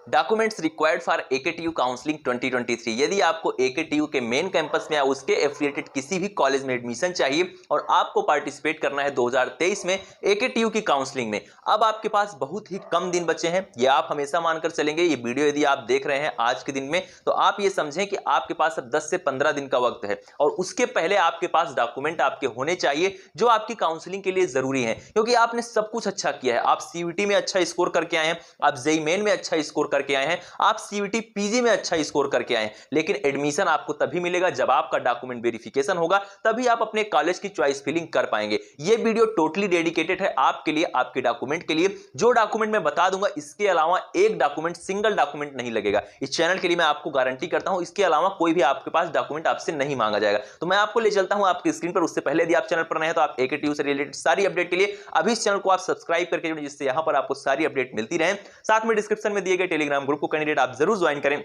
Documents required for AKTU counselling 2023। यदि आपको AKTU के मेन कैंपस में या उसके एफिलिएटेड किसी भी कॉलेज में एडमिशन चाहिए और आपको पार्टिसिपेट करना है 2023 में एकेटीयू की काउंसलिंग में, अब आपके पास बहुत ही कम दिन बचे हैं। ये आप हमेशा मानकर चलेंगे। ये वीडियो यदि आप देख रहे हैं आज के दिन में तो आप ये समझें कि आपके पास अब 10 से 15 दिन का वक्त है और उसके पहले आपके पास डॉक्यूमेंट आपके होने चाहिए जो आपकी काउंसलिंग के लिए जरूरी है, क्योंकि आपने सब कुछ अच्छा किया है। आप सीयूटी में अच्छा स्कोर करके आए हैं, आप जेईई मेन में अच्छा स्कोर करके आए हैं, आप सीयूटी पीजी में अच्छा स्कोर करके आए हैं, लेकिन एडमिशन आपको तभी मिलेगा जब आपका डॉक्यूमेंट वेरिफिकेशन होगा, तभी आप अपने कॉलेज की चॉइस फिलिंग कर पाएंगे। यह वीडियो टोटली डेडिकेटेड है आपके लिए, आपके डॉक्यूमेंट के लिए। जो डॉक्यूमेंट मैं बता दूंगा इसके अलावा एक डॉक्यूमेंट, सिंगल डॉक्यूमेंट नहीं लगेगा। इस चैनल के लिए मैं आपको गारंटी करता हूं, इसके अलावा कोई भी आपके पास डॉक्यूमेंट आपसे नहीं मांगा जाएगा। तो मैं आपको ले चलता हूं आपकी स्क्रीन पर। उससे पहले यदि आप चैनल पर नए हैं तो आप एकेटीयू से रिलेटेड सारी अपडेट के लिए अभी इस चैनल को आप सब्सक्राइब करके जोड़ें, जिससे यहां पर आपको सारी अपडेट मिलती रहे। साथ में डिस्क्रिप्शन में दिए गए टेलीग्राम ग्रुप को कैंडिडेट आप जरूर ज्वाइन करें,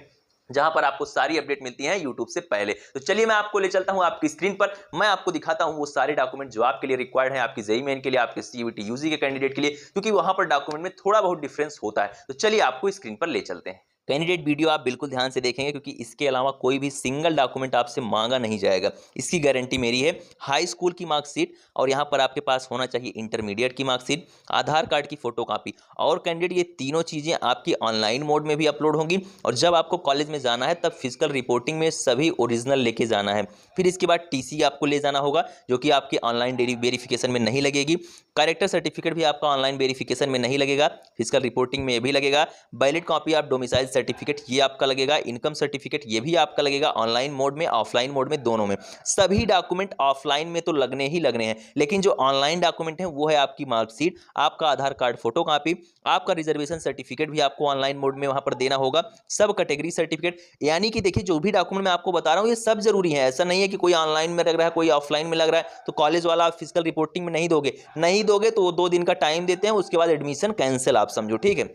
जहां पर आपको सारी अपडेट मिलती है यूट्यूब से पहले। तो चलिए मैं आपको ले चलता हूं आपकी स्क्रीन पर, मैं आपको दिखाता हूं वो सारे डॉक्यूमेंट जो आपके लिए रिक्वायर्ड है, आपकी जेईई मेन के लिए, आपके सीयूटी यूजी के कैंडिडेट के लिए, क्योंकि वहां पर डॉक्यूमेंट में थोड़ा बहुत डिफरेंस होता है। तो चलिए आपको स्क्रीन पर ले चलते हैं। कैंडिडेट वीडियो आप बिल्कुल ध्यान से देखेंगे, क्योंकि इसके अलावा कोई भी सिंगल डॉक्यूमेंट आपसे मांगा नहीं जाएगा, इसकी गारंटी मेरी है। हाई स्कूल की मार्कशीट और यहाँ पर आपके पास होना चाहिए इंटरमीडिएट की मार्कशीट, आधार कार्ड की फोटोकॉपी और कैंडिडेट ये तीनों चीज़ें आपकी ऑनलाइन मोड में भी अपलोड होंगी, और जब आपको कॉलेज में जाना है तब फिजिकल रिपोर्टिंग में सभी ओरिजिनल लेके जाना है। फिर इसके बाद टीसी आपको ले जाना होगा, जो कि आपके ऑनलाइन वेरिफिकेशन में नहीं लगेगी। कैरेक्टर सर्टिफिकेट भी आपका ऑनलाइन वेरिफिकेशन में नहीं लगेगा, फिजिकल रिपोर्टिंग में ये भी लगेगा। Valid copy of domicile certificate ये आपका लगेगा, इनकम सर्टिफिकेट ये भी आपका लगेगा, ऑनलाइन मोड में ऑफलाइन मोड में दोनों में। सभी डॉक्यूमेंट ऑफलाइन में तो लगने ही लगने हैं, लेकिन जो ऑनलाइन डॉक्यूमेंट है वो है आपकी मार्कशीट, आपका आधार कार्ड फोटोकॉपी, आपका रिजर्वेशन सर्टिफिकेट भी आपको ऑनलाइन मोड में वहां पर देना होगा, सब कैटेगरी सर्टिफिकेट। यानी कि देखिए जो भी डॉक्यूमेंट मैं आपको बता रहा हूं ये सब जरूरी है। ऐसा नहीं है कि कोई ऑनलाइन में लग रहा है कोई ऑफलाइन में लग रहा है तो कॉलेज वाला आप फिजिकल रिपोर्टिंग में नहीं दोगे तो वो 2 दिन का टाइम देते हैं, उसके बाद एडमिशन कैंसिल आप समझो, ठीक है।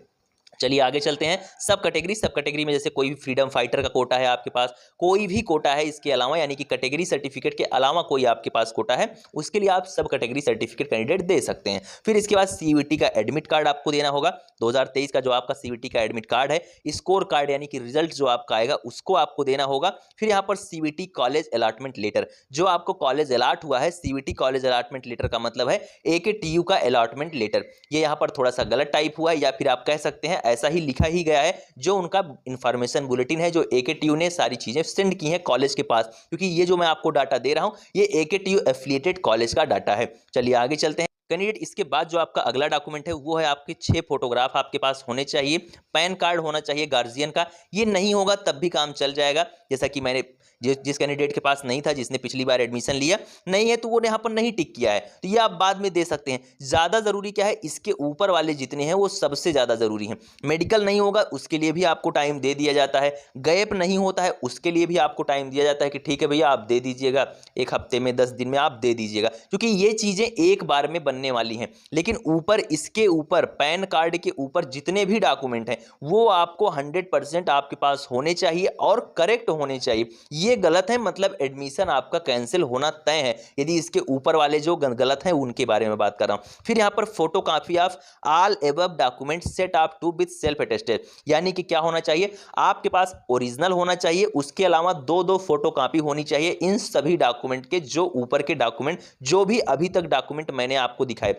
चलिए आगे चलते हैं। सब कैटेगरी में जैसे कोई भी फ्रीडम फाइटर का कोटा है आपके पास, कोई भी कोटा है इसके अलावा, यानी कि कैटेगरी सर्टिफिकेट के अलावा कोई आपके पास कोटा है, उसके लिए आप सब कैटेगरी सर्टिफिकेट कैंडिडेट दे सकते हैं। फिर इसके बाद सीयूटी का एडमिट कार्ड आपको देना होगा। 2023 का जो आपका सीयूटी का एडमिट कार्ड है, स्कोर कार्ड यानी कि रिजल्ट जो आपका आएगा उसको आपको देना होगा। फिर यहाँ पर सीयूटी कॉलेज अलॉटमेंट लेटर, जो आपको कॉलेज अलॉट हुआ है, सीयूटी कॉलेज अलॉटमेंट लेटर का मतलब है एकेटीयू का अलॉटमेंट लेटर। ये यहाँ पर थोड़ा सा गलत टाइप हुआ है, या फिर आप कह सकते हैं ऐसा ही लिखा ही गया है, जो उनका इंफॉर्मेशन बुलेटिन है, जो एकेटीयू ने सारी चीजें सेंड की हैं कॉलेज के पास, क्योंकि ये जो मैं आपको डाटा दे रहा हूं ये एकेटीयू एफिलिएटेड कॉलेज का डाटा है। चलिए आगे चलते हैं। कैंडिडेट इसके बाद जो आपका अगला डॉक्यूमेंट है वो है आपके 6 फोटोग्राफ आपके पास होने चाहिए। पैन कार्ड होना चाहिए गार्जियन का, ये नहीं होगा तब भी काम चल जाएगा। जैसा कि मैंने जिस कैंडिडेट के पास नहीं था, जिसने पिछली बार एडमिशन लिया नहीं है तो वो यहाँ पर नहीं टिक किया है, तो ये आप बाद में दे सकते हैं। ज़्यादा ज़रूरी क्या है, इसके ऊपर वाले जितने हैं वो सबसे ज़्यादा ज़रूरी हैं। मेडिकल नहीं होगा उसके लिए भी आपको टाइम दे दिया जाता है, गैप नहीं होता है उसके लिए भी आपको टाइम दिया जाता है कि ठीक है भैया आप दे दीजिएगा, 1 हफ्ते में 10 दिन में आप दे दीजिएगा, क्योंकि ये चीज़ें एक बार में बनने वाली हैं। लेकिन ऊपर इसके ऊपर पैन कार्ड के ऊपर जितने भी डॉक्यूमेंट हैं वो आपको 100% आपके पास होने चाहिए और करेक्ट होने चाहिए। ये गलत है मतलब एडमिशन आपका कैंसिल होना तय है, यदि इसके ऊपर वाले जो गलत हैं उनके बारे में बात कर रहा हूं। फिर यहां पर photocopy of all above document set up to with self attested, यानी कि क्या होना चाहिए, आपके पास ओरिजिनल होना चाहिए, उसके अलावा 2-2 फोटोकॉपी होनी चाहिए इन सभी डॉक्यूमेंट के, जो ऊपर के डॉक्यूमेंट जो भी अभी तक डॉक्यूमेंट मैंने आपको दिखाए।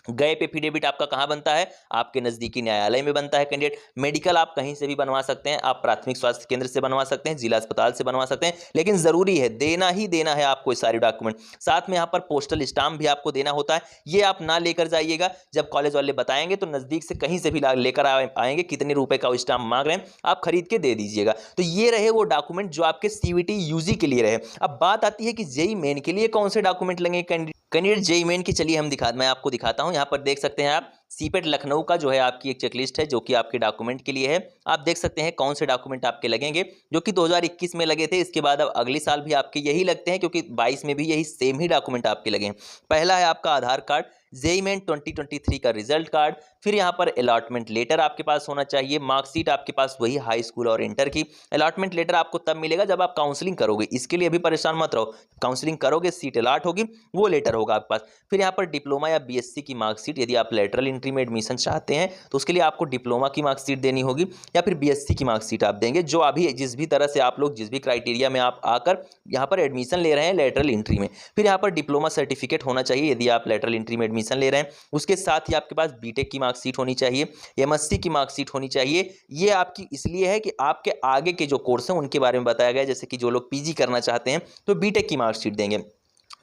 गैप एफिडेविट आपका कहां बनता है, आपके नजदीकी न्यायालय में बनता है कैंडिडेट। मेडिकल आप कहीं से भी बनवा सकते हैं, आप प्राथमिक स्वास्थ्य केंद्र से बनवा सकते हैं, जिला अस्पताल से बनवा सकते हैं, लेकिन जरूरी है देना ही देना है आपको ये सारे डॉक्यूमेंट। साथ में यहाँ पर पोस्टल स्टाम्प भी आपको देना होता है, ये आप ना लेकर जाइएगा, जब कॉलेज वाले बताएंगे तो नजदीक से कहीं से भी लेकर आएंगे, कितने रुपए का स्टाम्प मांग रहे हैं आप खरीद के दे दीजिएगा। तो ये रहे वो डॉक्यूमेंट जो आपके सीयूटी यूजी के लिए रहे। अब बात आती है कि जेईई मेन के लिए कौन से डॉक्यूमेंट लगेंगे कैंडिडेट जेईई मेन की। चलिए मैं आपको दिखाता हूं। यहाँ पर देख सकते हैं आप सीपेट लखनऊ का जो है आपकी एक चेकलिस्ट है जो कि आपके डॉक्यूमेंट के लिए है। आप देख सकते हैं कौन से डॉक्यूमेंट आपके लगेंगे, जो कि 2021 में लगे थे, इसके बाद अब अगले साल भी आपके यही लगते हैं, क्योंकि 22 में भी यही सेम ही डॉक्यूमेंट आपके लगे हैं। पहला है आपका आधार कार्ड, जेईई मेन 2023 का रिजल्ट कार्ड, फिर यहाँ पर अलॉटमेंट लेटर आपके पास होना चाहिए, मार्कशीट आपके पास वही हाई स्कूल और इंटर की। अलॉटमेंट लेटर आपको तब मिलेगा जब आप काउंसलिंग करोगे, इसके लिए अभी परेशान मत रहो, काउंसलिंग करोगे सीट अलॉट होगी वो लेटर होगा आपके पास। फिर यहाँ पर डिप्लोमा या बीएससी की मार्कशीट, यदि आप लेटरल एंट्री में एडमिशन चाहते हैं तो उसके लिए आपको डिप्लोमा की मार्कशीट देनी होगी या फिर बीएससी की मार्कशीट आप देंगे, जो अभी जिस भी तरह से आप लोग जिस भी क्राइटेरिया में आप आकर यहाँ पर एडमिशन ले रहे हैं लेटरल एंट्री में। फिर यहाँ पर डिप्लोमा सर्टिफिकेट होना चाहिए यदि आप लेटरल एंट्री में एडमिशन ले रहे हैं। उसके साथ ही आपके पास बीटेक की मार्कशीट होनी चाहिए, एमएससी की मार्कशीट होनी चाहिए। ये आपकी इसलिए है कि आपके आगे के जो कोर्स हैं उनके बारे में बताया गया है, जैसे कि जो लोग पीजी करना चाहते हैं तो बीटेक की मार्कशीट देंगे।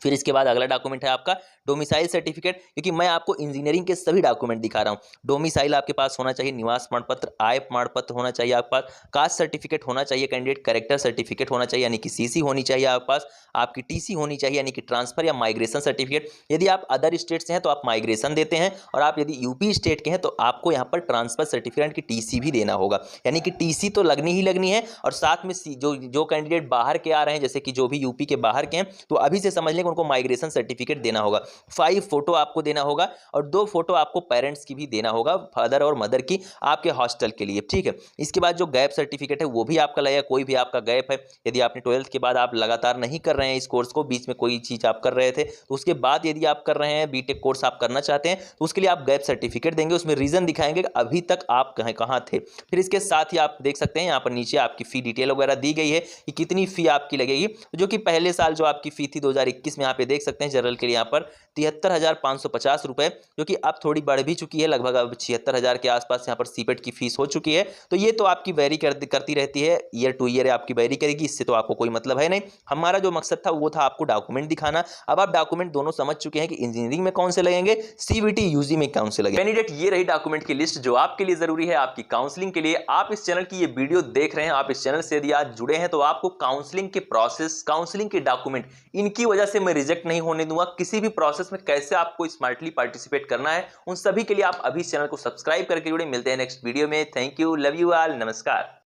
फिर इसके बाद अगला डॉक्यूमेंट है आपका डोमिसाइल सर्टिफिकेट, क्योंकि मैं आपको इंजीनियरिंग के सभी डॉक्यूमेंट दिखा रहा हूँ। डोमिसाइल आपके पास होना चाहिए, निवास प्रमाण पत्र, आय प्रमाण पत्र होना चाहिए आपके पास, कास्ट सर्टिफिकेट होना चाहिए, कैंडिडेट कैरेक्टर सर्टिफिकेट होना चाहिए यानी कि सीसी होनी चाहिए आपके पास, आपकी टीसी होनी चाहिए यानी कि ट्रांसफर या माइग्रेशन सर्टिफिकेट। यदि आप अदर स्टेट से हैं तो आप माइग्रेशन देते हैं, और आप यदि यूपी स्टेट के हैं तो आपको यहाँ पर ट्रांसफर सर्टिफिकेट की टीसी भी देना होगा, यानी कि टीसी तो लगनी ही लगनी है। और साथ में जो कैंडिडेट बाहर के आ रहे हैं, जैसे कि जो भी यूपी के बाहर के हैं, तो अभी से समझ लें कि उनको माइग्रेशन सर्टिफिकेट देना होगा। 5 फोटो आपको देना होगा और 2 फोटो आपको पेरेंट्स की भी देना होगा, फादर और मदर की, आपके हॉस्टल के लिए, ठीक है। इसके बाद जो गैप सर्टिफिकेट है वो भी आपका लगेगा, कोई भी आपका गैप है, यदि आपने 12th के बाद आप लगातार नहीं कर रहे हैं इस कोर्स को, बीच में कोई चीज़ आप कर रहे थे तो उसके बाद यदि आप कर रहे हैं बीटेक कोर्स आप करना चाहते हैं तो उसके लिए आप गैप सर्टिफिकेट देंगे, उसमें रीजन दिखाएंगे कि अभी तक आप कहाँ थे। फिर इसके साथ ही आप देख सकते हैं यहाँ पर नीचे आपकी फी डिटेल वगैरह दी गई है कि कितनी फी आपकी लगेगी, जो कि पहले साल जो आपकी फी थी 2021 में यहाँ पे देख सकते हैं जनरल के लिए यहाँ पर 73,550 रुपए, जो कि अब थोड़ी बढ़ भी चुकी है, लगभग अब 76,000 के आसपास यहाँ पर सीपेट की फीस हो चुकी है। तो ये तो आपकी वेरी करती रहती है, ईयर टू ईयर आपकी वेरी करेगी, इससे तो आपको कोई मतलब है नहीं। हमारा जो मकसद था वो था आपको डॉक्यूमेंट दिखाना। अब आप डॉक्यूमेंट दोनों समझ चुके हैं कि इंजीनियरिंग में कौन से लगेंगे, सीवीटी यूजी में कौन से लगेंगे। कैंडिडेट ये रही डॉक्यूमेंट की लिस्ट जो आपके लिए जरूरी है आपकी काउंसलिंग के लिए। आप इस चैनल की ये वीडियो देख रहे हैं, आप इस चैनल से यदि आज जुड़े हैं तो आपको काउंसलिंग के प्रोसेस, काउंसलिंग के डॉक्यूमेंट, इनकी वजह से मैं रिजेक्ट नहीं होने दूंगा। किसी भी प्रोसेस में कैसे आपको स्मार्टली पार्टिसिपेट करना है, उन सभी के लिए आप अभी इस चैनल को सब्सक्राइब करके जुड़े। मिलते हैं नेक्स्ट वीडियो में। Thank you, love you all, नमस्कार।